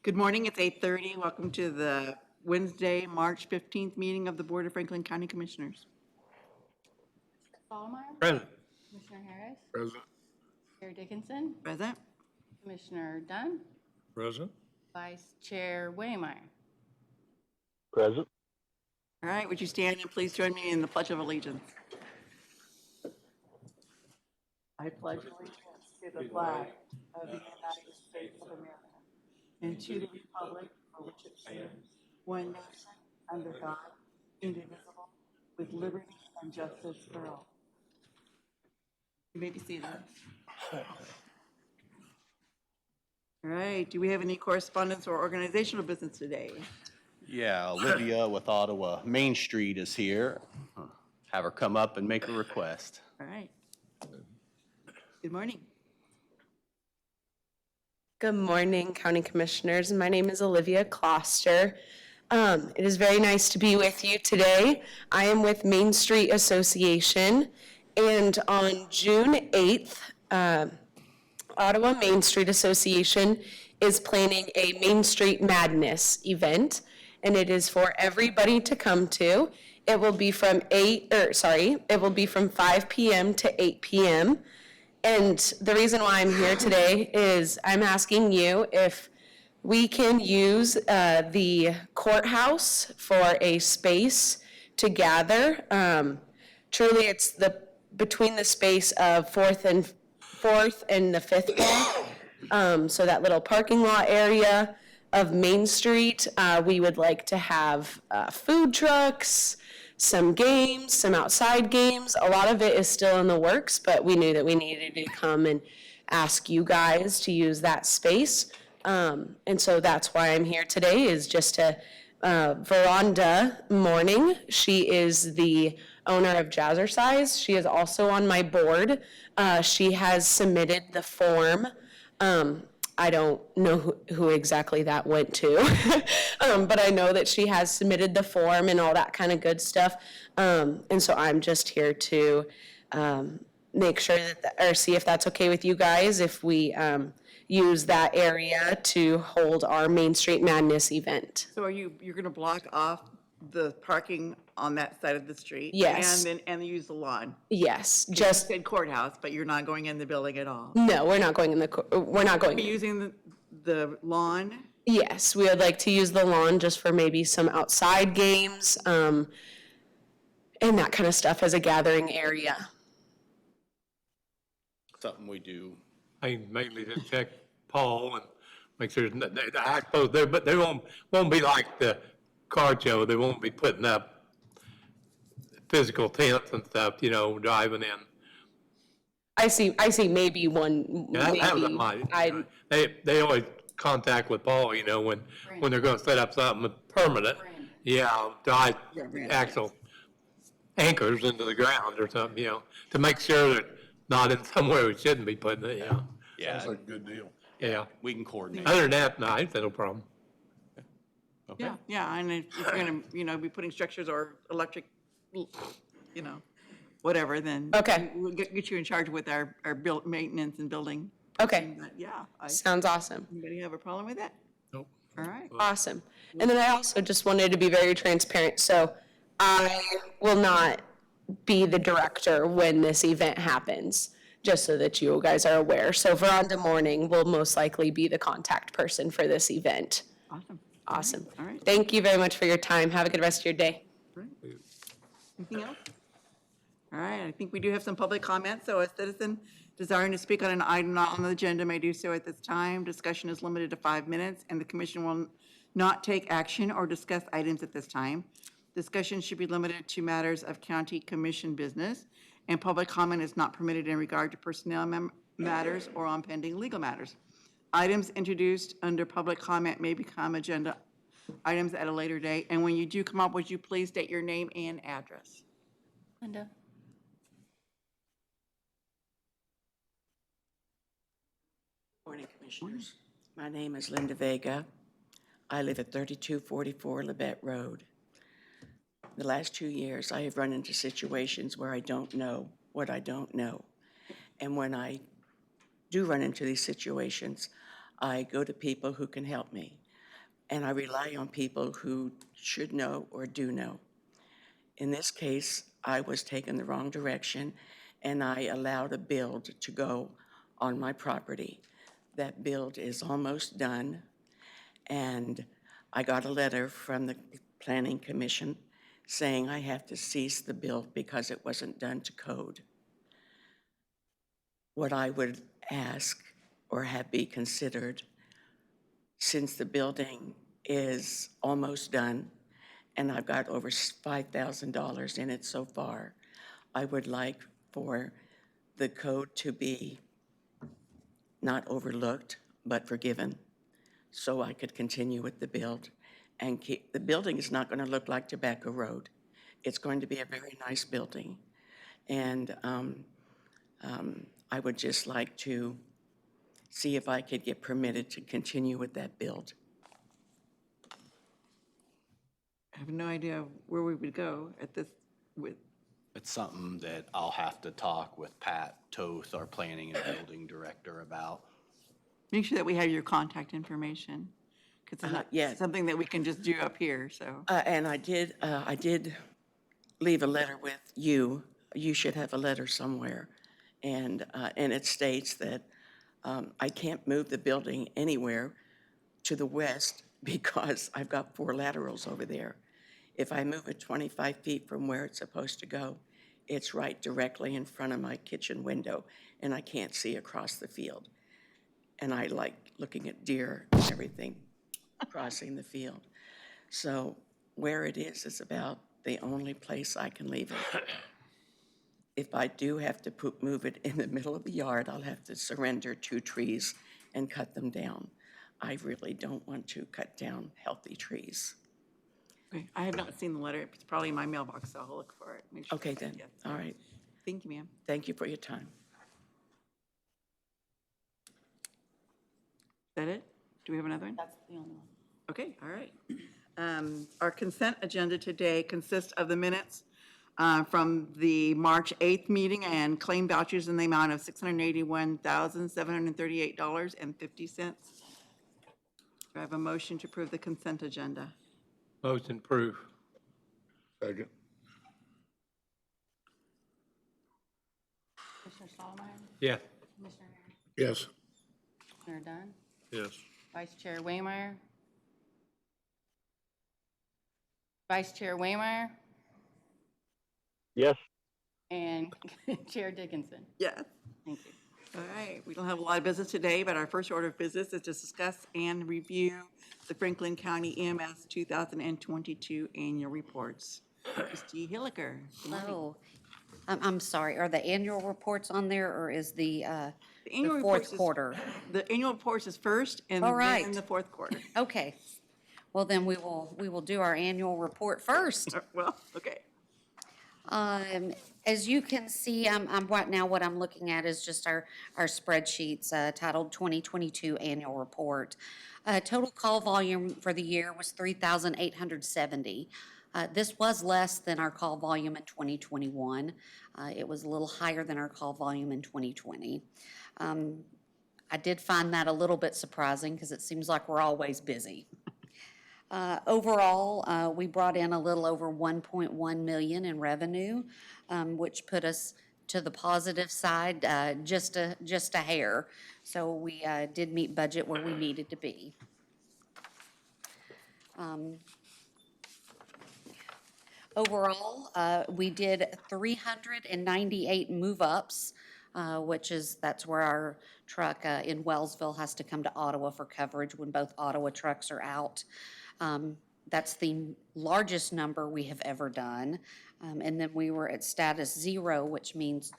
Good morning, it's 8:30. Welcome to the Wednesday, March 15th meeting of the Board of Franklin County Commissioners. Solomar, Present. Commissioner Harris, Present. Chair Dickinson, Present? Commissioner Dunn, Present. Vice Chair Waymire. Present. All right, would you stand and please join me in the Pledge of Allegiance? I pledge allegiance to the flag of the United States of America and to the republic for which it stands, one nation, under God, indivisible, with liberty and justice for all. You may be seated. All right, do we have any correspondence or organizational business today? Yeah, Olivia with Ottawa Main Street is here. Have her come up and make a request. All right. Good morning. Good morning, County Commissioners. My name is Olivia Kloster. It is very nice to be with you today. I am with Main Street Association, and on June 8th, Ottawa Main Street Association is planning a Main Street Madness event, and it is for everybody to come to. It will be from 5 p.m. to 8 p.m. And the reason why I'm here today is I'm asking you if we can use the courthouse for a space to gather. Truly, it's between the space of fourth and the fifth block. So that little parking lot area of Main Street, we would like to have food trucks, some games, some outside games. A lot of it is still in the works, but we knew that we needed to come and ask you guys to use that space. And so that's why I'm here today, is just to, Veranda Morning, she is the owner of Jazzercise. She is also on my board. She has submitted the form. I don't know who exactly that went to, but I know that she has submitted the form and all that kind of good stuff. And so I'm just here to make sure or see if that's okay with you guys, if we use that area to hold our Main Street Madness event. So you're going to block off the parking on that side of the street? Yes. And use the lawn? Yes, You just, said courthouse, but you're not going in the building at all? no, we're not going in we're not going. Are you using the lawn? Yes, we would like to use the lawn just for maybe some outside games, and that kind of stuff as a gathering area. Something we do. I mainly just check Paul and make sure, I suppose but they won't be like the car show. They won't be putting up physical tents and stuff, driving in. I see maybe one, Yeah, that was maybe, my, they always contact with Paul, when they're gonna set up something permanent. Yeah, drive actual anchors into the ground or something, to make sure that not in somewhere we shouldn't be putting it, Yeah, Sounds like a good deal. yeah. we can coordinate. Other than that, no, I ain't got no problem. Okay. Yeah, and if you're going to, be putting structures or electric, whatever, then. Okay. We'll get you in charge with our maintenance and building. okay, But yeah, sounds awesome. anybody have a problem with that? Nope. All right. Awesome. And then I also just wanted to be very transparent, so I will not be the director when this event happens, just so that you guys are aware. So Veranda Morning will most likely be the contact person for this event. Awesome. Awesome. All right. Thank you very much for your time. Have a good rest of your day. Anything else? All right, I think we do have some public comments, so a citizen desiring to speak on an item not on the agenda may do so at this time. Discussion is limited to 5 minutes, and the commission will not take action or discuss items at this time. Discussion should be limited to matters of county commission business, and public comment is not permitted in regard to personnel matters or on pending legal matters. Items introduced under public comment may become agenda items at a later date, and when you do come up, would you please state your name and address? Linda. Morning, Commissioners. My name is Linda Vega. I live at 3244 Labette Road. The last 2 years, I have run into situations where I don't know what I don't know. And when I do run into these situations, I go to people who can help me. and I rely on people who should know or do know. In this case, I was taken the wrong direction, and I allowed a build to go on my property. That build is almost done, and I got a letter from the Planning Commission saying I have to cease the build because it wasn't done to code. What I would ask or have be considered, since the building is almost done and I've got over $5,000 in it so far, I would like for the code to be not overlooked, but forgiven, so I could continue with the build and keep, the building is not going to look like Tobacco Road. It's going to be a very nice building. And I would just like to see if I could get permitted to continue with that build. I have no idea where we would go at this, with, It's something that I'll have to talk with Pat Toth, our planning and building director, about. make sure that we have your contact information, because it's yeah. not something that we can just do up here, so. And I did leave a letter with you. You should have a letter somewhere. And it states that I can't move the building anywhere to the west because I've got 4 laterals over there. If I move it 25 feet from where it's supposed to go, it's right directly in front of my kitchen window, and I can't see across the field. And I like looking at deer and everything crossing the field. So where it is about the only place I can leave it. If I do have to move it in the middle of the yard, I'll have to surrender 2 trees and cut them down. I really don't want to cut down healthy trees. Okay, I have not seen the letter. It's probably in my mailbox, so I'll look for it. Make sure- Okay, then. Yeah. All right. Thank you, ma'am. Thank you for your time. Is that it? Do we have another one? That's the only one. Okay, all right. Our consent agenda today consists of the minutes from the March 8th meeting and claim vouchers in the amount of $681,738.50. Do I have a motion to approve the consent agenda? Motion approved. Second. Commissioner Solomon, Yeah. Commissioner Aaron, Yes. Commissioner Dunn, Yes. Vice Chair Waymire. Vice Chair Waymire Yes. and Chair Dickinson. Yes. Thank you. All right, we don't have a lot of business today, but our first order of business is to discuss and review the Franklin County EMS 2022 annual reports. Christy Hilliker. good morning. Oh, I'm sorry, are the annual reports on there, or is the annual the reports fourth is- quarter? The annual reports is first and All then right. the fourth quarter. Okay, well, then we will do our annual report first. Well, okay. As you can see, right now, what I'm looking at is just our spreadsheets titled 2022 Annual Report. Total call volume for the year was 3,870. This was less than our call volume in 2021. It was a little higher than our call volume in 2020. I did find that a little bit surprising because it seems like we're always busy. Overall, we brought in a little over 1.1 million in revenue, which put us to the positive side, just a hair. So we did meet budget where we needed to be. Overall, we did 398 move-ups, that's where our truck in Wellsville has to come to Ottawa for coverage when both Ottawa trucks are out. That's the largest number we have ever done. And then we were at status 0, which means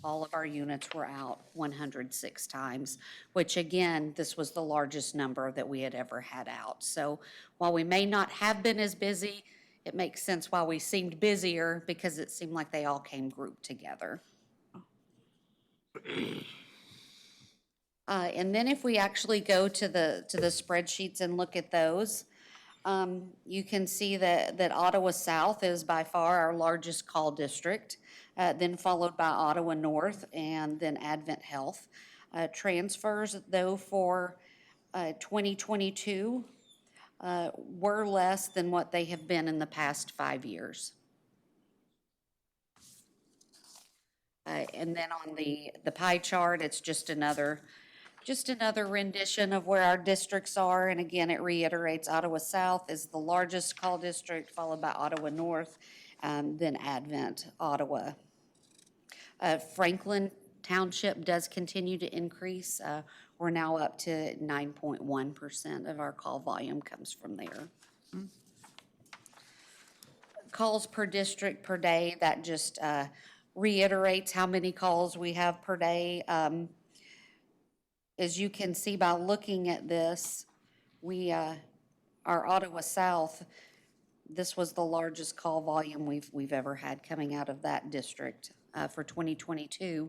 all of our units were out 106 times, which again, this was the largest number that we had ever had out. So while we may not have been as busy, it makes sense why we seemed busier, because it seemed like they all came grouped together. And then if we actually go to the spreadsheets and look at those, you can see that Ottawa South is by far our largest call district, then followed by Ottawa North and then Advent Health. Transfers, though, for 2022, were less than what they have been in the past 5 years. And then on the pie chart, it's just another rendition of where our districts are. And again, it reiterates Ottawa South is the largest call district, followed by Ottawa North, then Advent, Ottawa. Franklin Township does continue to increase. We're now up to 9.1% of our call volume comes from there. Calls per district per day, that just reiterates how many calls we have per day. As you can see by looking at this, our Ottawa South, this was the largest call volume we've ever had coming out of that district for 2022,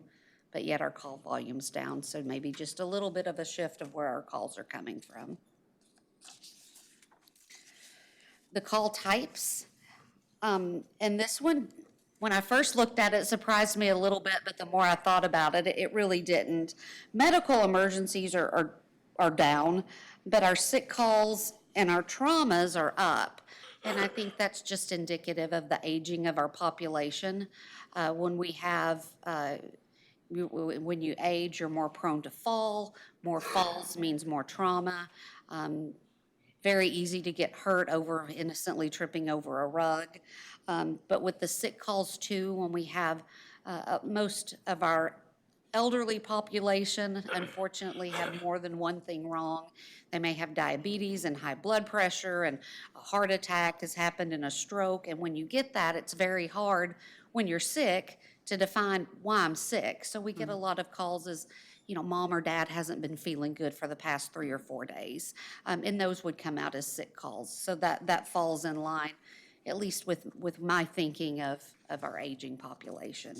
but yet our call volume's down, so maybe just a little bit of a shift of where our calls are coming from. The call types, and this one, when I first looked at it, surprised me a little bit, but the more I thought about it, it really didn't. Medical emergencies are down, but our sick calls and our traumas are up. And I think that's just indicative of the aging of our population. When we have, when you age, you're more prone to fall. More falls means more trauma. Very easy to get hurt over innocently tripping over a rug. But with the sick calls too, when we have most of our elderly population, unfortunately, have more than one thing wrong. They may have diabetes and high blood pressure, and a heart attack has happened, and a stroke. And when you get that, it's very hard when you're sick to define why I'm sick. So we get a lot of calls as, you know, mom or dad hasn't been feeling good for the past 3 or 4 days. And those would come out as sick calls. So that falls in line, at least with my thinking of our aging population.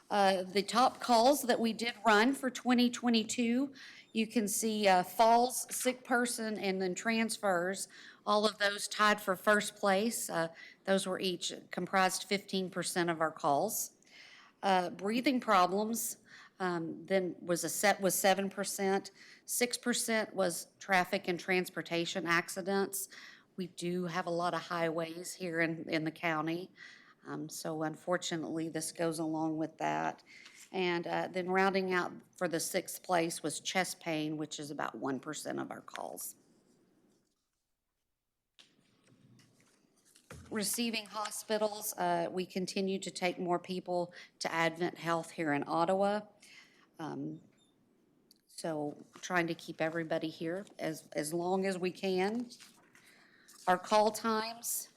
The top calls that we did run for 2022, you can see falls, sick person, and then transfers. All of those tied for first place. Those were each comprised 15% of our calls. Breathing problems then was 7%. 6% was traffic and transportation accidents. We do have a lot of highways here in the county. So unfortunately, this goes along with that. And then rounding out for the 6th place was chest pain, which is about 1% of our calls. Receiving hospitals, we continue to take more people to Advent Health here in Ottawa. So trying to keep everybody here as long as we can. Our call times,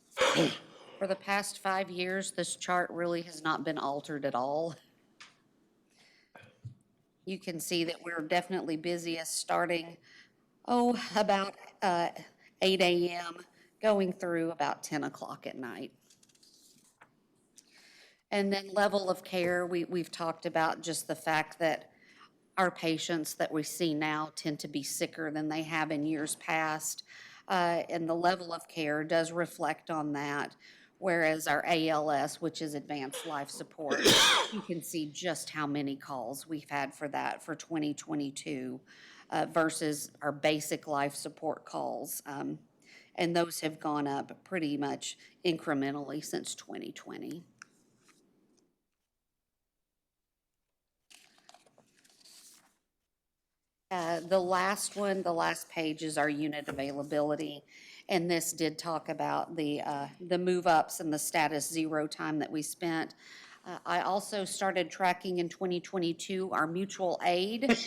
for the past 5 years, this chart really has not been altered at all. You can see that we're definitely busiest starting, about 8 a.m., going through about 10 o'clock at night. And then level of care, we've talked about just the fact that our patients that we see now tend to be sicker than they have in years past. And the level of care does reflect on that. Whereas our ALS, which is advanced life support, you can see just how many calls we've had for that for 2022 versus our basic life support calls. And those have gone up pretty much incrementally since 2020. The last page is our unit availability. And this did talk about the move-ups and the status zero time that we spent. I also started tracking in 2022 our mutual aid.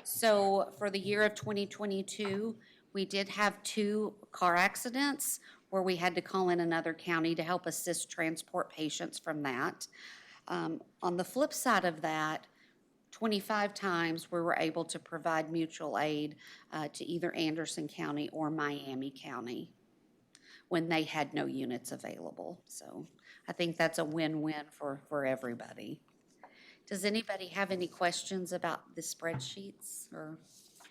So for the year of 2022, we did have 2 car accidents where we had to call in another county to help assist transport patients from that. On the flip side of that, 25 times we were able to provide mutual aid to either Anderson County or Miami County when they had no units available. So I think that's a win-win for everybody. Does anybody have any questions about the spreadsheets or?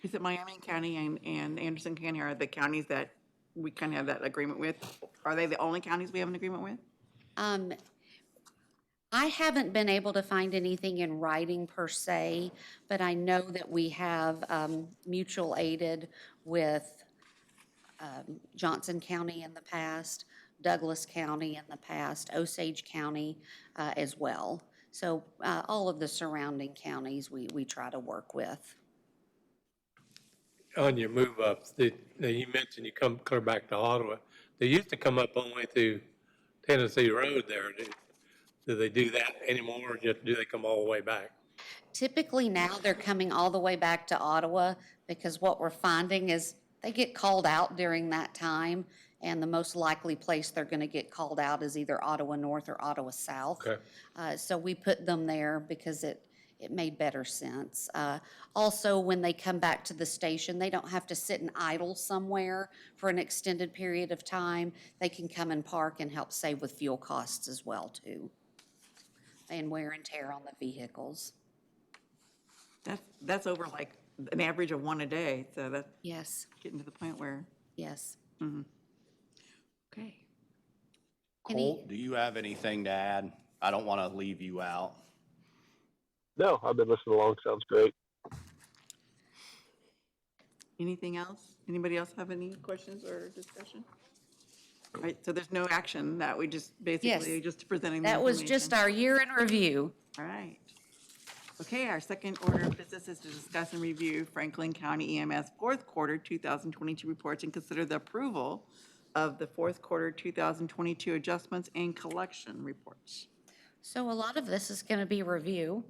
Is it Miami County and Anderson County are the counties that we kind of have that agreement with? Are they the only counties we have an agreement with? I haven't been able to find anything in writing per se, but I know that we have mutual aided with Johnson County in the past, Douglas County in the past, Osage County as well. So all of the surrounding counties we try to work with. On your move ups, you mentioned you come clear back to Ottawa. They used to come up only through Tennessee Road there. Do they do that anymore, or just do they come all the way back? Typically now they're coming all the way back to Ottawa because what we're finding is they get called out during that time, and the most likely place they're going to get called out is either Ottawa North or Ottawa South. Okay. So we put them there because it made better sense. Also, when they come back to the station, they don't have to sit and idle somewhere for an extended period of time. They can come and park and help save with fuel costs as well, too, and wear and tear on the vehicles. That's over like an average of one a day, so that's Yes, getting to the point where, yes. okay. Colt, do you have anything to add? I don't want to leave you out. No, I've been listening along. Sounds great. Anything else? Anybody else have any questions or discussion? All right, so there's no action, that we just basically Yes. just presenting the That was just information. our year in review. All right. Okay, our second order of business is to discuss and review Franklin County EMS fourth quarter 2022 reports and consider the approval of the fourth quarter 2022 adjustments and collection reports. So a lot of this is going to be review.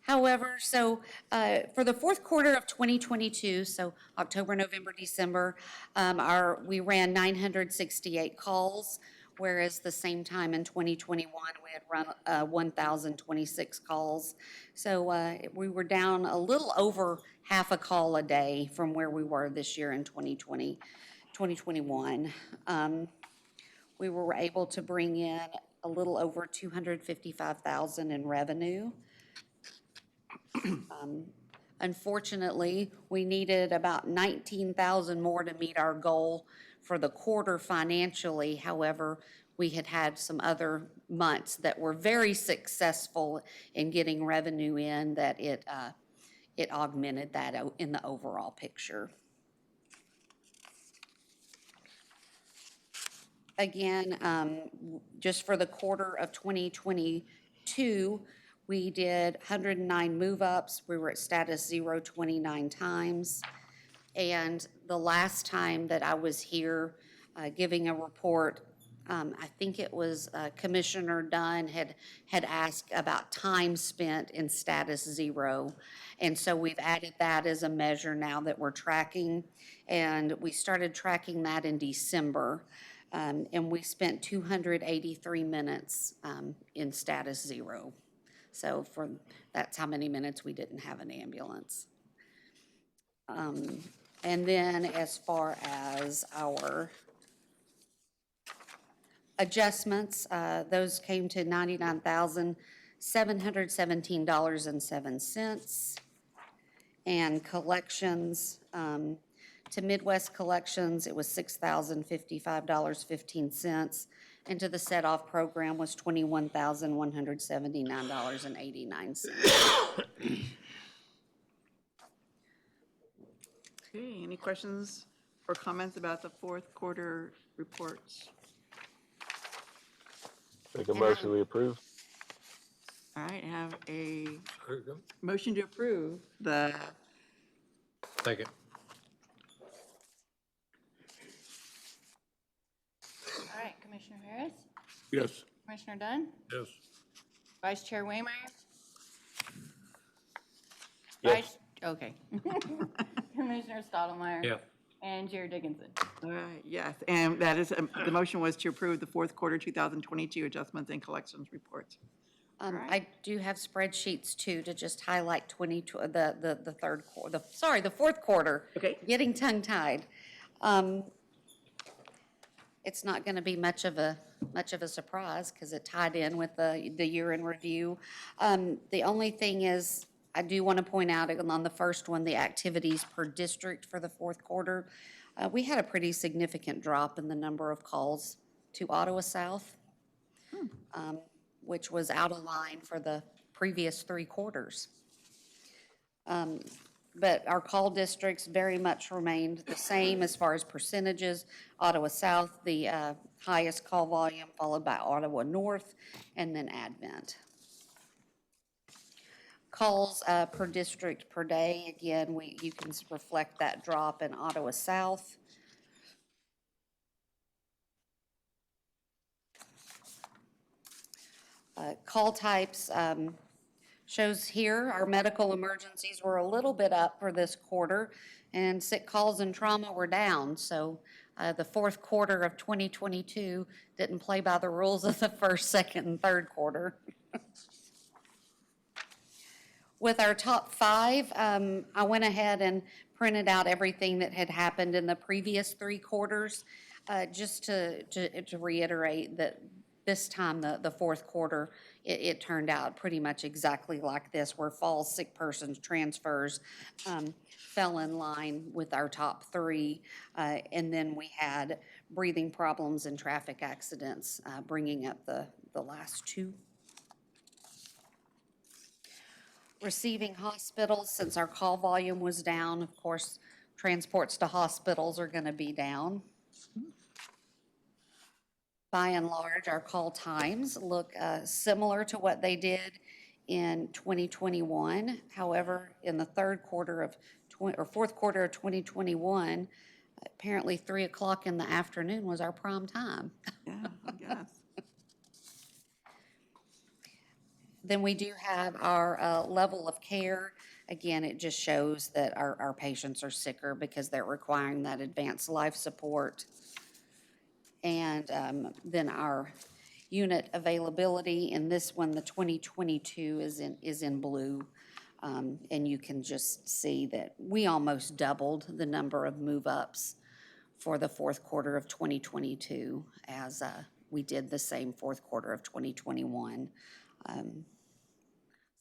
However, for the fourth quarter of 2022, so October, November, December, we ran 968 calls, whereas the same time in 2021, we had run 1,026 calls. So we were down a little over half a call a day from where we were this year in 2021. We were able to bring in a little over $255,000 in revenue. Unfortunately, we needed about $19,000 more to meet our goal for the quarter financially. However, we had some other months that were very successful in getting revenue in, that it augmented that in the overall picture. Again, just for the quarter of 2022, we did 109 move-ups. We were at status 0 29 times. And the last time that I was here giving a report, I think it was Commissioner Dunn had asked about time spent in status 0. And so we've added that as a measure now that we're tracking. And we started tracking that in December. And we spent 283 minutes in status 0. So that's how many minutes we didn't have an ambulance. And then as far as our adjustments, those came to $99,717.07. And collections, to Midwest Collections, it was $6,055.15. And to the set-off program was $21,179.89. Okay, any questions or comments about the fourth quarter reports? Make a motion we approve. All right, I have a There you go. motion to approve the, Second. All right, Commissioner Harris, Yes. Commissioner Dunn, Yes. Vice Chair Waymire. Yes. Okay. Commissioner Stottlemyre. Yeah. And Chair Dickinson. all right, yes, and that is, the motion was to approve the fourth quarter 2022 adjustments and collections reports. I do have spreadsheets too, to just highlight the fourth quarter. Okay. Getting tongue-tied. It's not going to be much of a surprise because it tied in with the year in review. The only thing is, I do want to point out on the first one, the activities per district for the fourth quarter. We had a pretty significant drop in the number of calls to Ottawa South, which was out of line for the previous 3 quarters. but our call districts very much remained the same as far as percentages. Ottawa South, the highest call volume, followed by Ottawa North, and then Advent. Calls per district per day, again, you can reflect that drop in Ottawa South. Call types, shows here, our medical emergencies were a little bit up for this quarter, and sick calls and trauma were down. So the fourth quarter of 2022 didn't play by the rules of the first, second, and third quarter. With our top five, I went ahead and printed out everything that had happened in the previous 3 quarters, just to reiterate that this time, the fourth quarter, it turned out pretty much exactly like this, where falls, sick persons, transfers fell in line with our top 3. And then we had breathing problems and traffic accidents, bringing up the last 2. Receiving hospitals, since our call volume was down, of course, transports to hospitals are going to be down. By and large, our call times look similar to what they did in 2021. However, in the fourth quarter of 2021, apparently 3 o'clock in the afternoon was our prime time. Yeah, I guess. Then we do have our level of care. Again, it just shows that our patients are sicker because they're requiring that advanced life support. And then our unit availability, in this one, the 2022 is in blue. And you can just see that we almost doubled the number of move-ups for the fourth quarter of 2022 as we did the same fourth quarter of 2021.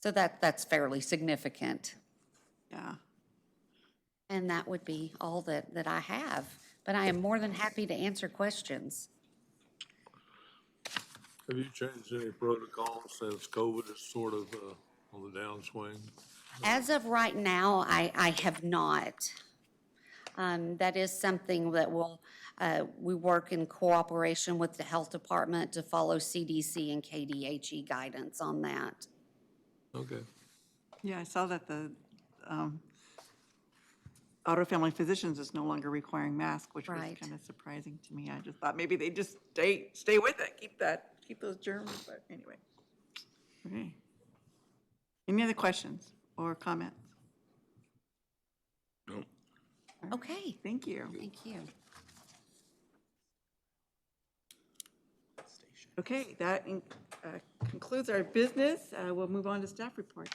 So that's fairly significant. Yeah. And that would be all that I have. But I am more than happy to answer questions. Have you changed any protocols since COVID is sort of on the downswing? As of right now, I have not. That is something that we work in cooperation with the health department to follow CDC and KDHE guidance on that. Okay. Yeah, I saw that the Ottawa Family Physicians is no longer requiring masks, which was Right. kind of surprising to me. I just thought maybe they just stay with it, keep those germs, but anyway. Okay. Any other questions or comments? No. Okay, Thank you. thank you. Okay, that concludes our business. We'll move on to staff reports.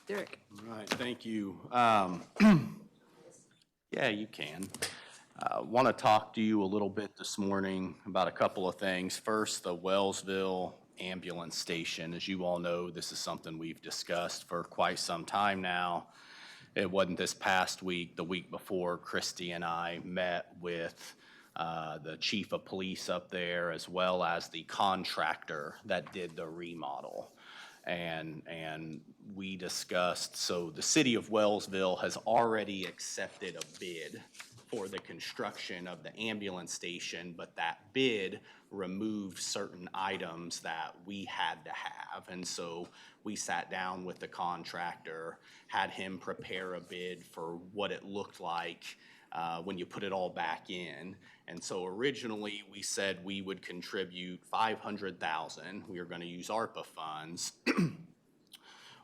Derek. All right, thank you. Yeah, you can. Want to talk to you a little bit this morning about a couple of things. First, the Wellsville Ambulance Station. As you all know, this is something we've discussed for quite some time now. It wasn't this past week, the week before, Christy and I met with the chief of police up there, as well as the contractor that did the remodel. And we discussed, so the city of Wellsville has already accepted a bid for the construction of the ambulance station, but that bid removed certain items that we had to have. And so we sat down with the contractor, had him prepare a bid for what it looked like when you put it all back in. And so originally we said we would contribute $500,000. We were going to use ARPA funds.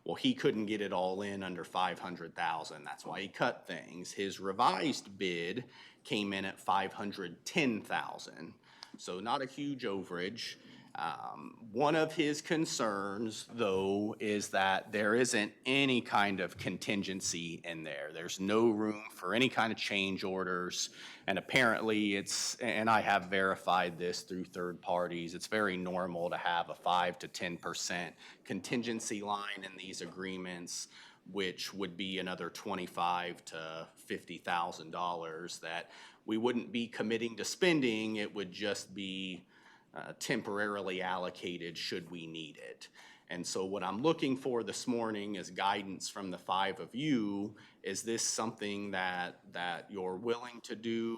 Well, he couldn't get it all in under $500,000. That's why he cut things. His revised bid came in at $510,000. So not a huge overage. One of his concerns, though, is that there isn't any kind of contingency in there. There's no room for any kind of change orders. And apparently and I have verified this through third parties, it's very normal to have a 5 to 10% contingency line in these agreements, which would be another $25,000 to $50,000 that we wouldn't be committing to spending. It would just be temporarily allocated should we need it. And so what I'm looking for this morning is guidance from the five of you. Is this something that you're willing to do?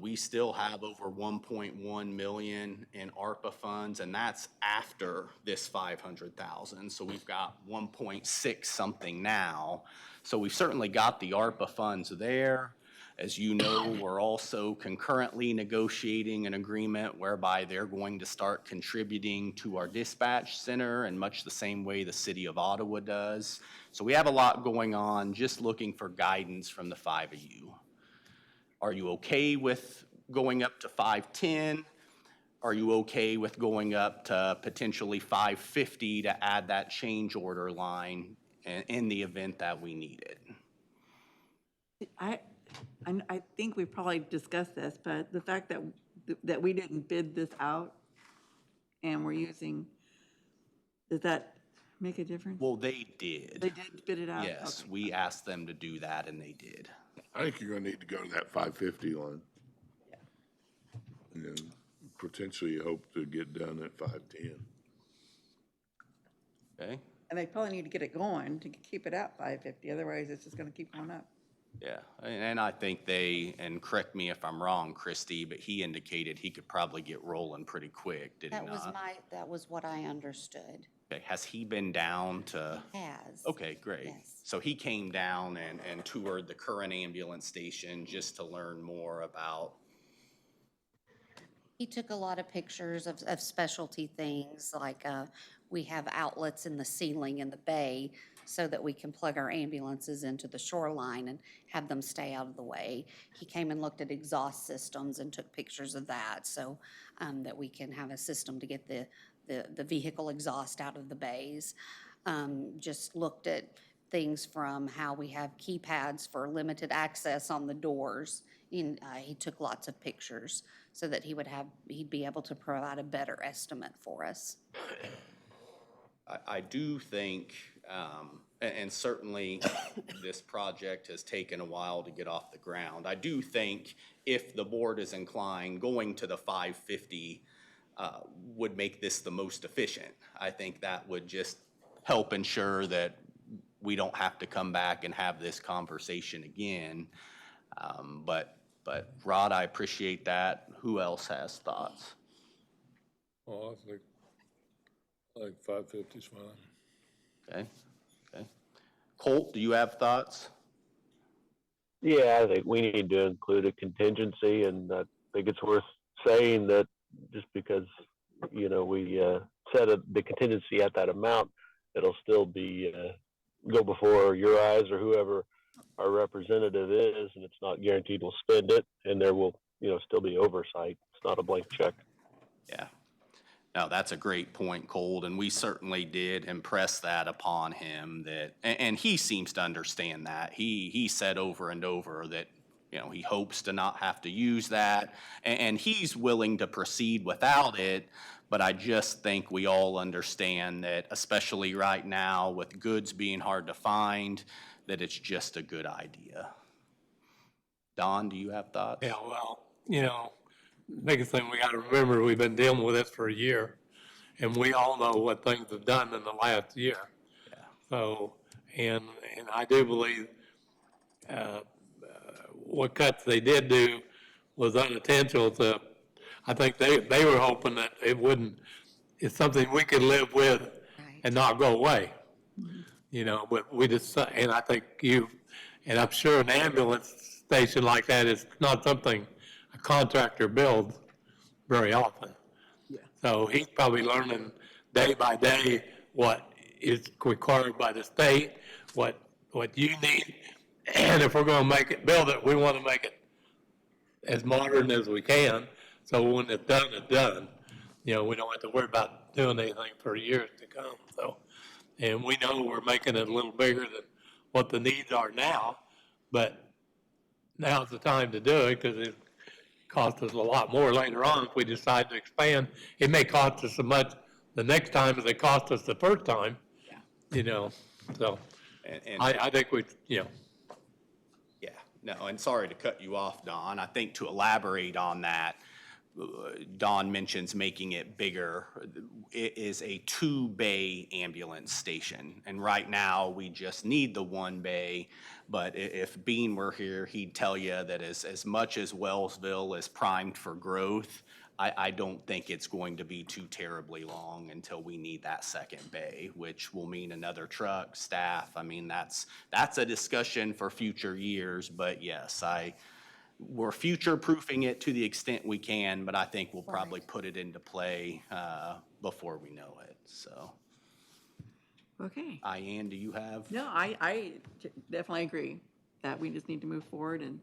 We still have over 1.1 million in ARPA funds, and that's after this 500,000. So we've got 1.6 something now. So we've certainly got the ARPA funds there. As you know, we're also concurrently negotiating an agreement whereby they're going to start contributing to our dispatch center in much the same way the city of Ottawa does. So we have a lot going on, just looking for guidance from the five of you. Are you okay with going up to 510? Are you okay with going up to potentially 550 to add that change order line in the event that we need it? I think we probably discussed this, but the fact that we didn't bid this out and we're using, does that make a difference? Well, they did. They did bid it out? Yes, Okay. we asked them to do that and they did. I think you're gonna need to go to that 550 line. And then potentially hope to get done at 510. Okay? And they probably need to get it going to keep it at 550, otherwise it's just gonna keep going up. Yeah, and I think they, and correct me if I'm wrong, Christie, but he indicated he could probably get rolling pretty quick, did he not? That was what I understood. Okay, has he been down to? Has. Okay, great. Yes. So he came down and toured the current ambulance station just to learn more about. He took a lot of pictures of specialty things, like we have outlets in the ceiling in the bay so that we can plug our ambulances into the shoreline and have them stay out of the way. He came and looked at exhaust systems and took pictures of that so that we can have a system to get the vehicle exhaust out of the bays. Just looked at things from how we have keypads for limited access on the doors. He took lots of pictures so that he'd be able to provide a better estimate for us. I do think, and certainly this project has taken a while to get off the ground. I do think if the board is inclined, going to the 550 would make this the most efficient. I think that would just help ensure that we don't have to come back and have this conversation again. But Rod, I appreciate that. Who else has thoughts? Well, I think 550 is fine. Okay, okay. Colt, do you have thoughts? Yeah, I think we need to include a contingency, and I think it's worth saying that just because, you know, we set the contingency at that amount, it'll still be go before your eyes or whoever our representative is, and it's not guaranteed we'll spend it, and there will, you know, still be oversight. It's not a blank check. Yeah. No, that's a great point, Colt, and we certainly did impress that upon him that, and he seems to understand that. He said over and over that, you know, he hopes to not have to use that, and he's willing to proceed without it, but I just think we all understand that, especially right now with goods being hard to find, that it's just a good idea. Don, do you have thoughts? Yeah, well, you know, biggest thing we gotta remember, we've been dealing with this for a year, and we all know what things have done in the last year. Yeah. So, and I do believe, what cuts they did do was unintentional to, I think they were hoping that it wouldn't, it's something we could live with and not go away. You know, but we just, and I think and I'm sure an ambulance station like that is not something a contractor builds very often. Yeah. So he's probably learning day by day what is required by the state, what you need. And if we're gonna build it, we wanna make it as modern as we can. So when it's done, it's done. You know, we don't have to worry about doing anything for years to come, so. And we know we're making it a little bigger than what the needs are now, but now's the time to do it because it costs us a lot more later on if we decide to expand. It may cost us so much the next time as it cost us the first time, you know, so And I think we, you know. Yeah, no, and sorry to cut you off, Don. I think to elaborate on that, Don mentions making it bigger. It is a 2-bay ambulance station. And right now, we just need the 1 bay. But if Bean were here, he'd tell you that as much as Wellsville is primed for growth, I don't think it's going to be too terribly long until we need that 2nd bay, which will mean another truck, staff. I mean, that's a discussion for future years. But yes, we're future-proofing it to the extent we can, but I think we'll probably put it into play before we know it, so. Okay. Ian, do you have? No, I definitely agree that we just need to move forward and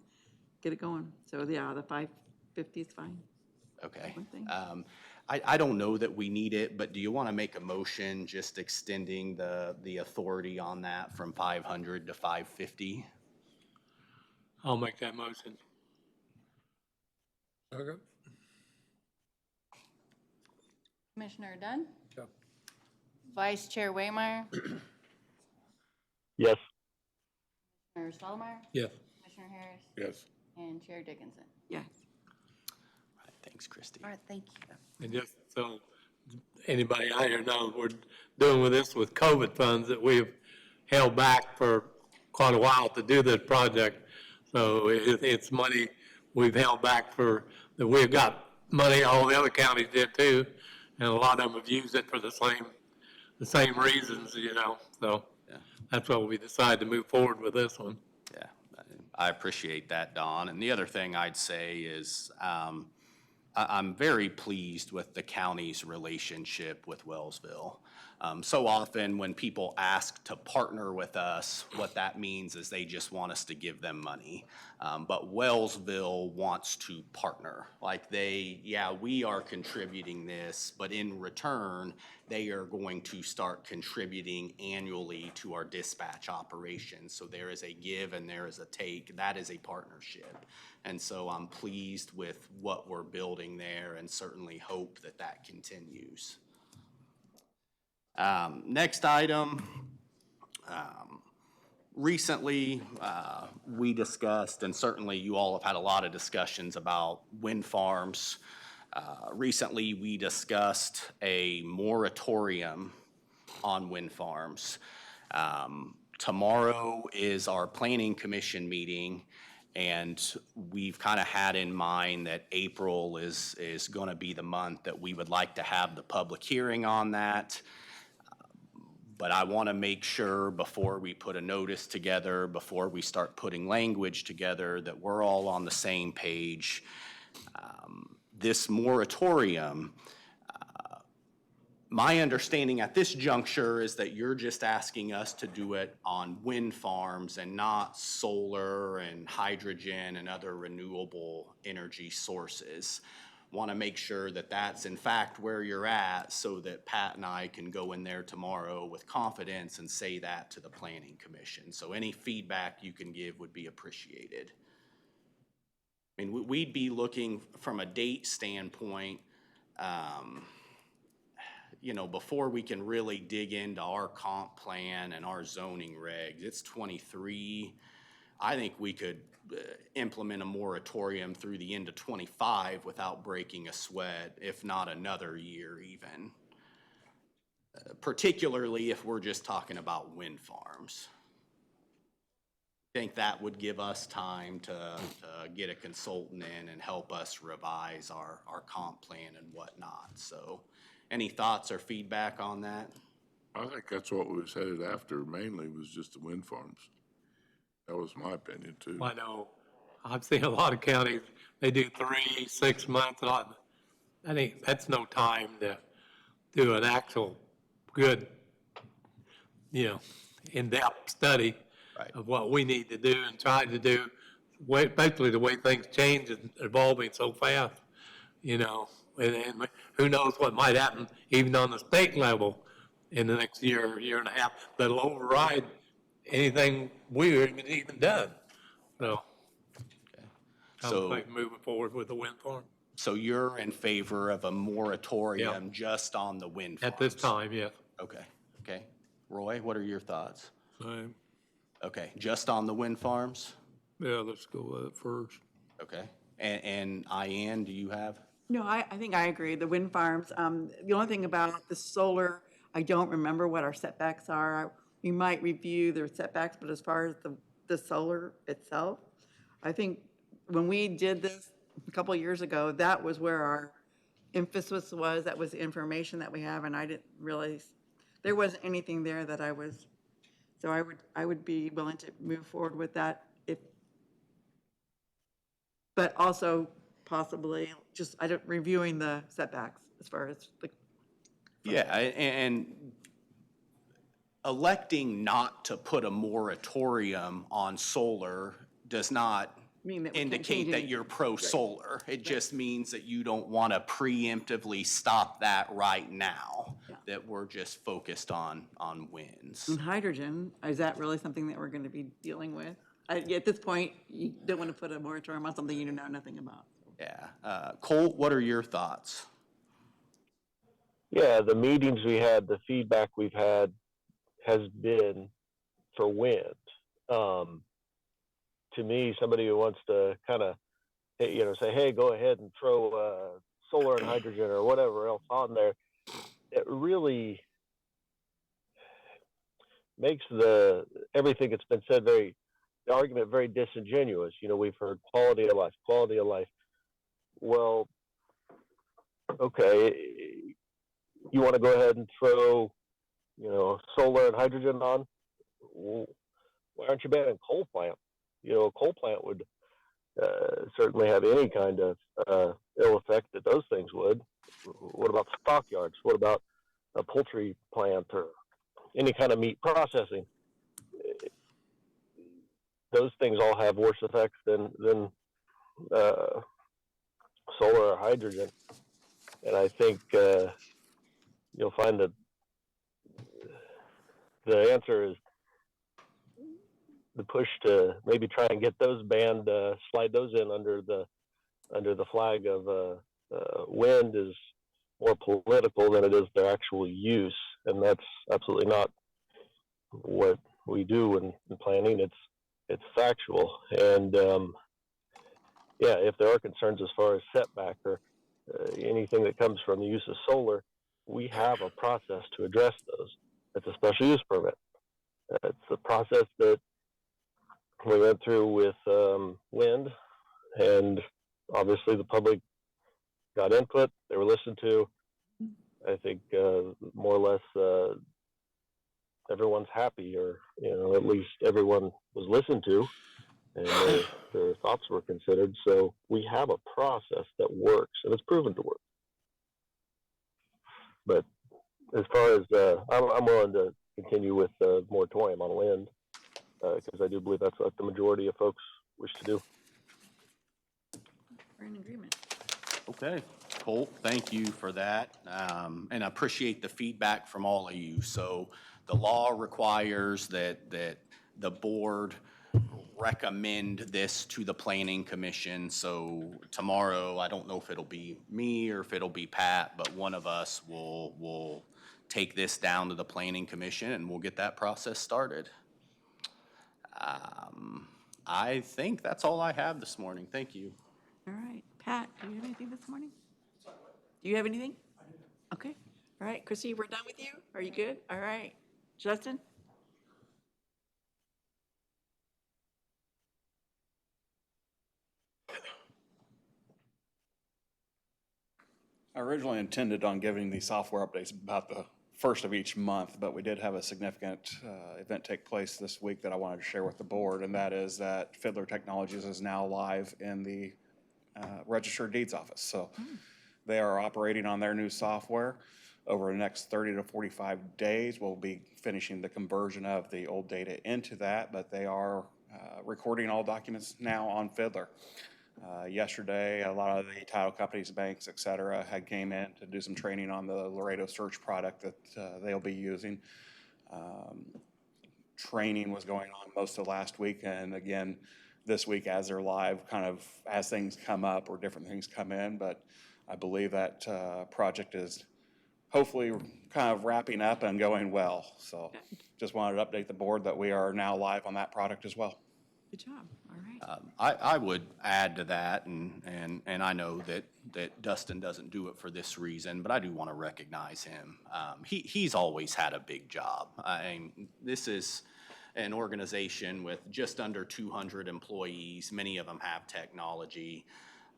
get it going. So yeah, the 550 is fine. Okay. One thing. I don't know that we need it, but do you want to make a motion just extending the authority on that from 500 to 550? I'll make that motion. Okay. Commissioner Dunn, Yeah. Vice Chair Waymire, Yes. Commissioner Stottlemyre, Yes. Commissioner Harris, Yes. and Chair Dickinson. Yes. All right, thanks, Christie. All right, thank you. And just so anybody out here knows, we're doing with this with COVID funds that we've held back for quite a while to do this project. So it's money we've held back for, that we've got money, all the other counties did too. And a lot of them have used it for the same reasons, you know, so Yeah. that's why we decided to move forward with this one. Yeah, I appreciate that, Don. And the other thing I'd say is I'm very pleased with the county's relationship with Wellsville. So often when people ask to partner with us, what that means is they just want us to give them money. But Wellsville wants to partner. Like we are contributing this, but in return, they are going to start contributing annually to our dispatch operations. So there is a give and there is a take. That is a partnership. And so I'm pleased with what we're building there and certainly hope that that continues. Next item, recently we discussed, and certainly you all have had a lot of discussions about wind farms. Recently we discussed a moratorium on wind farms. Tomorrow is our planning commission meeting, and we've kind of had in mind that April is going to be the month that we would like to have the public hearing on that. But I want to make sure before we put a notice together, before we start putting language together, that we're all on the same page. This moratorium, my understanding at this juncture is that you're just asking us to do it on wind farms and not solar and hydrogen and other renewable energy sources. Want to make sure that that's in fact where you're at so that Pat and I can go in there tomorrow with confidence and say that to the Planning Commission. So any feedback you can give would be appreciated. I mean, we'd be looking from a date standpoint, you know, before we can really dig into our comp plan and our zoning regs. It's 23. I think we could implement a moratorium through the end of 25 without breaking a sweat, if not another year even. Particularly if we're just talking about wind farms. I think that would give us time to get a consultant in and help us revise our comp plan and whatnot. So any thoughts or feedback on that? I think that's what we was headed after mainly, was just the wind farms. That was my opinion too. I know, I've seen a lot of counties, they do 3, 6 months, that's no time to do an actual good, you know, in-depth study Right. of what we need to do and try to do, basically the way things change and evolving so fast, you know, and who knows what might happen even on the state level in the next year and a half, that'll override anything we've even done. So, So- I'm like moving forward with the wind farm So you're in favor of a moratorium just on the wind farms? at this time, yes. Okay, okay. Roy, what are your thoughts? Same. Okay, just on the wind farms? Yeah, let's go with it first. Okay. And Ian, do you have? No, I think I agree. The wind farms, the only thing about the solar, I don't remember what our setbacks are. We might review their setbacks, but as far as the solar itself, I think when we did this a couple of years ago, that was where our emphasis was. That was the information that we have, and I didn't realize, there wasn't anything there that I was, so I would be willing to move forward with that if, but also possibly just, reviewing the setbacks as far as the. Yeah, and electing not to put a moratorium on solar does not Mean that we can't change indicate that anything. you're pro-solar. It just means that you don't want to preemptively stop that right now, that we're just focused on winds. And hydrogen, is that really something that we're going to be dealing with? At this point, you don't want to put a moratorium on something you know nothing about. Yeah. Colt, what are your thoughts? Yeah, the meetings we had, the feedback we've had has been for wind. To me, somebody who wants to kind of, say, hey, go ahead and throw solar and hydrogen or whatever else on there, it really makes everything that's been said the argument very disingenuous. We've heard quality of life. Well, okay, you want to go ahead and throw, solar and hydrogen on? Well, why aren't you banning coal plants? A coal plant would certainly have any kind of ill effect that those things would. What about stockyards? What about a poultry plant or any kind of meat processing? Those things all have worse effects than solar or hydrogen. And I think you'll find that the answer is the push to maybe try and get those banned, slide those in under the flag of wind is more political than it is their actual use, and that's absolutely not what we do in planning. It's factual, and if there are concerns as far as setback or anything that comes from the use of solar, we have a process to address those. It's a special use permit. It's a process that we went through with wind, and obviously the public got input. They were listened to. I think more or less everyone's happy, or at least everyone was listened to, and their thoughts were considered. So we have a process that works, and it's proven to work. But as far as I'm willing to continue with the moratorium on wind, because I do believe that's what the majority of folks wish to do. We're in agreement. Okay, Colt, thank you for that, and I appreciate the feedback from all of you. So the law requires that the board recommend this to the Planning Commission. So tomorrow, I don't know if it'll be me or if it'll be Pat, but one of us will take this down to the Planning Commission, and we'll get that process started. I think that's all I have this morning. Thank you. All right. Pat, do you have anything this morning? Do you have anything? Okay. All right. Chrissy, we're done with you? Are you good? All right. Justin? I originally intended on giving the software updates about the first of each month, but we did have a significant event take place this week that I wanted to share with the board, and that is that Fiddler Technologies is now live in the Registered Deeds office. So they are operating on their new software. Over the next 30 to 45 days, we'll be finishing the conversion of the old data into that, but they are recording all documents now on Fiddler. Yesterday, a lot of the title companies, banks, et cetera, had came in to do some training on the Laredo Search product that they'll be using. Training was going on most of last week, and again, this week as they're live, kind of as things come up or different things come in, but I believe that project is hopefully kind of wrapping up and going well. So just wanted to update the board that we are now live on that product as well. Good job. All right. I would add to that, and I know that Dustin doesn't do it for this reason, but I do want to recognize him. He's always had a big job. I mean, this is an organization with just under 200 employees. Many of them have technology.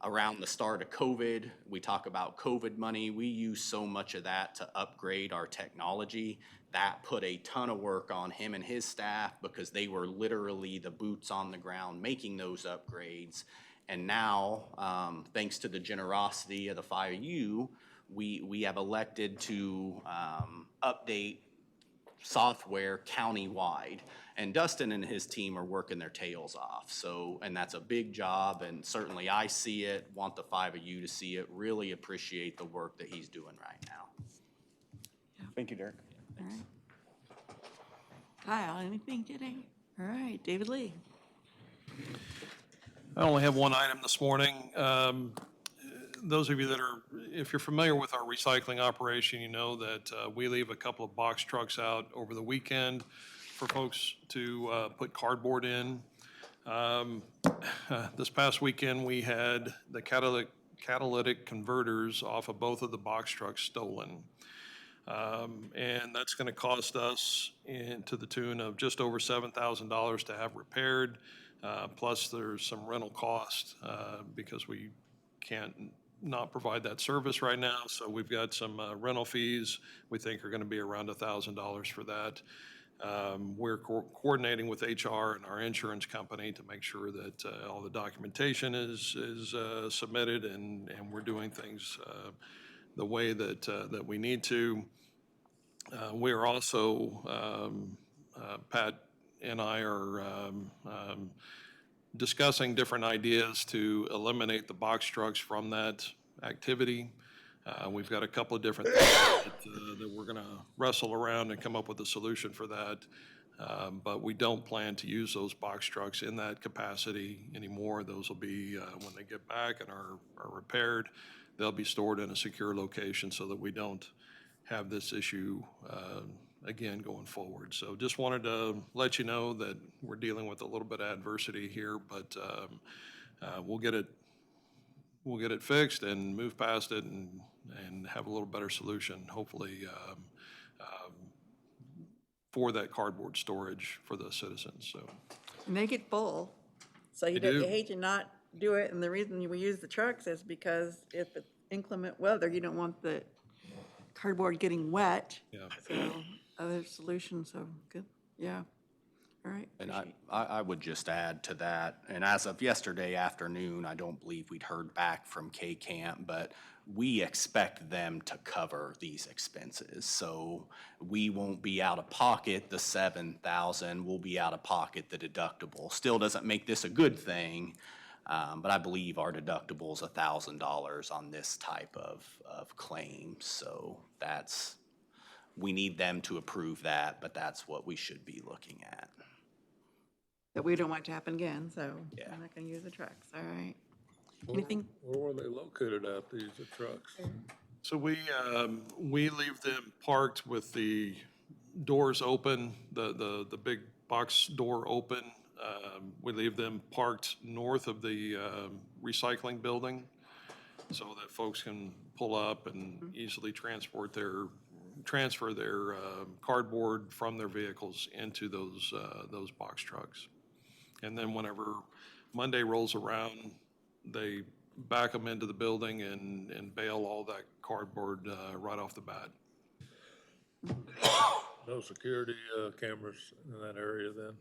Around the start of COVID, we talk about COVID money. We use so much of that to upgrade our technology. That put a ton of work on him and his staff because they were literally the boots on the ground making those upgrades. And now, thanks to the generosity of the 5U, we have elected to update software countywide. And Dustin and his team are working their tails off. So, and that's a big job, and certainly I see it, want the 5U to see it, really appreciate the work that he's doing right now. Thank you, Derek. All right. Kyle, anything today? All right, David Lee. I only have one item this morning. Those of you that are, if you're familiar with our recycling operation, you know that we leave a couple of box trucks out over the weekend for folks to put cardboard in. This past weekend, we had the catalytic converters off of both of the box trucks stolen. And that's going to cost us to the tune of just over $7,000 to have repaired. Plus, there's some rental cost because we can't not provide that service right now. So we've got some rental fees we think are going to be around $1,000 for that. We're coordinating with HR and our insurance company to make sure that all the documentation is submitted and we're doing things the way that we need to. We are also, Pat and I are discussing different ideas to eliminate the box trucks from that activity. We've got a couple of different things that we're going to wrestle around and come up with a solution for that. But we don't plan to use those box trucks in that capacity anymore. Those will be, when they get back and are repaired, they'll be stored in a secure location so that we don't have this issue again going forward. So just wanted to let you know that we're dealing with a little bit of adversity here, but we'll get it fixed and move past it and have a little better solution, hopefully, for that cardboard storage for the citizens. So And they get full, so you They do. hate to not do it, and the reason we use the trucks is because if it's inclement weather, you don't want the cardboard getting wet. yeah. So other solutions, so good, yeah. All right. And I would just add to that, and as of yesterday afternoon, I don't believe we'd heard back from K-Camp, but we expect them to cover these expenses. So we won't be out of pocket the $7,000, we'll be out of pocket the deductible. Still doesn't make this a good thing, but I believe our deductible is $1,000 on this type of claim. So we need them to approve that, but that's what we should be looking at. That we don't want to happen again, so Yeah. we're not gonna use the trucks, all right. Anything, Where were they located at, these trucks? So we leave them parked with the doors open, the big box door open. We leave them parked north of the recycling building so that folks can pull up and easily transfer their cardboard from their vehicles into those box trucks. And then whenever Monday rolls around, they back them into the building and bail all that cardboard right off the bat. No security cameras in that area then?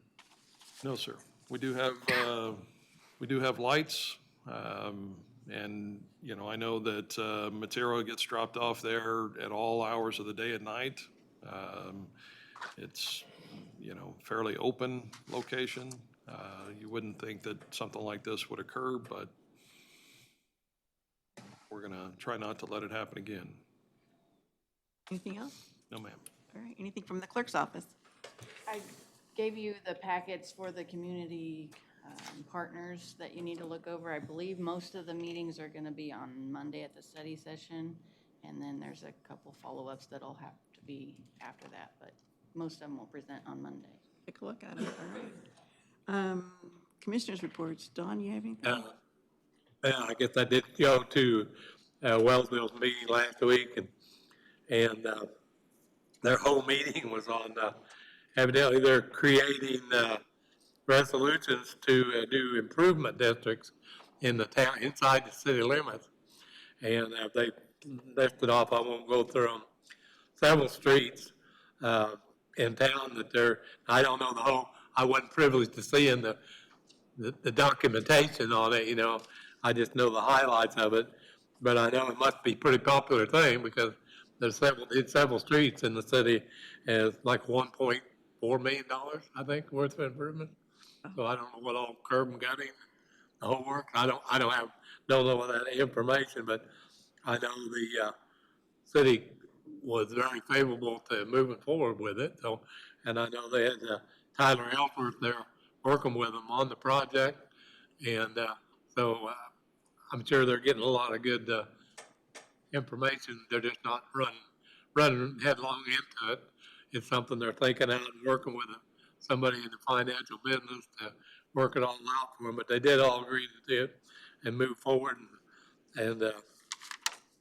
No, sir. We do have lights, and, you know, I know that material gets dropped off there at all hours of the day and night. It's, you know, fairly open location. You wouldn't think that something like this would occur, but we're gonna try not to let it happen again. anything else? No, ma'am. All right, anything from the clerk's office? I gave you the packets for the community partners that you need to look over. I believe most of the meetings are going to be on Monday at the study session, and then there's a couple follow-ups that'll have to be after that, but most of them will present on Monday. Take a look at it, all right. commissioners' reports. Don, you have anything? Yeah, I guess I did go to Wellsville's meeting last week, and their whole meeting was on, evidently they're creating resolutions to do improvement districts in the town, inside the city limits. And they listed off, I won't go through them, several streets in town that I don't know the whole, I wasn't privileged to see in the documentation on it, I just know the highlights of it, but I know it must be a pretty popular thing because there's several streets in the city as like $1.4 million, I think, worth of improvement. So I don't know what all curb and gutting, the whole work. I don't know that information, but I know the city was very favorable to moving forward with it. So, and I know they had Tyler Elford there working with them on the project, and so I'm sure they're getting a lot of good information. They're just not running headlong into it. It's something they're thinking out and working with somebody in the financial business to work it all out for them. But they did all agree to do it and move forward, and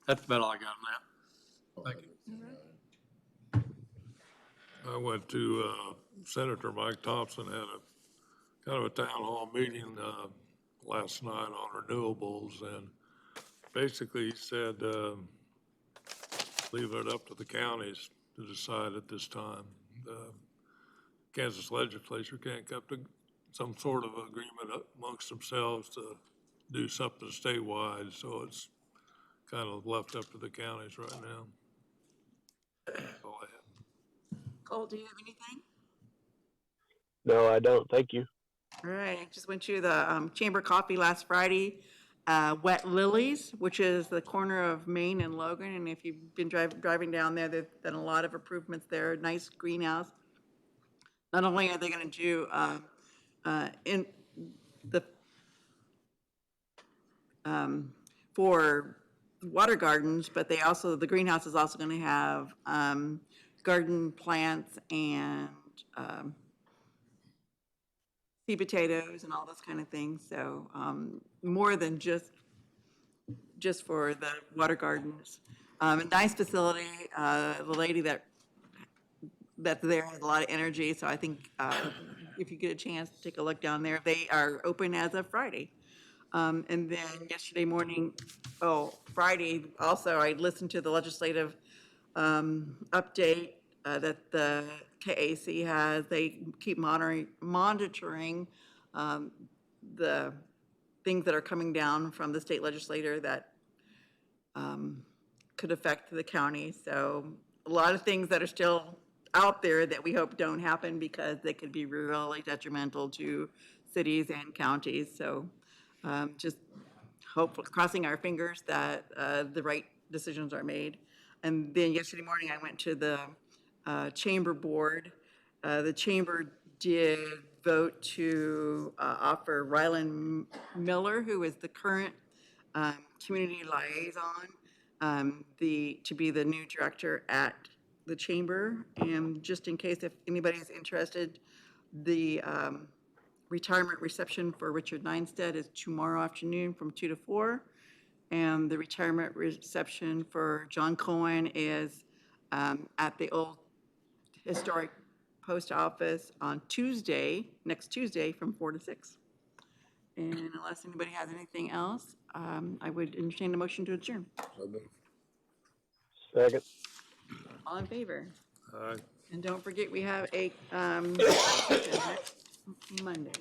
that's about all I got on that. Thank you. I went to Senator Mike Thompson had a kind of a town hall meeting last night on renewables, and basically he said leave it up to the counties to decide at this time. The Kansas legislature can't come to some sort of agreement amongst themselves to do something statewide, so it's kind of left up to the counties right now. That's all I have. Cole, do you have anything? No, I don't. Thank you. All right, I just went to the Chamber Coffee last Friday. Wet Lilies, which is the corner of Main and Logan, and if you've been driving down there, they've done a lot of improvements there. Nice greenhouse. Not only are they going to do in the for water gardens, but the greenhouse is also going to have garden plants and sweet potatoes and all those kind of things. So more than just for the water gardens. A nice facility. The lady that's there has a lot of energy. So I think if you get a chance to take a look down there, they are open as of Friday. And then Friday, also, I listened to the legislative update that the KAC has. They keep monitoring the things that are coming down from the state legislator that could affect the county. So a lot of things that are still out there that we hope don't happen because they could be really detrimental to cities and counties. So just hopefully crossing our fingers that the right decisions are made. And then yesterday morning, I went to the chamber board. The chamber did vote to offer Ryland Miller, who is the current community liaison, to be the new director at the chamber. And just in case if anybody is interested, the retirement reception for Richard Neinstead is tomorrow afternoon from 2 to 4. And the retirement reception for John Cohen is at the old historic post office on next Tuesday from 4 to 6. And unless anybody has anything else, I would entertain a motion to adjourn. Second. All in favor? All right. And don't forget, we have a next Monday.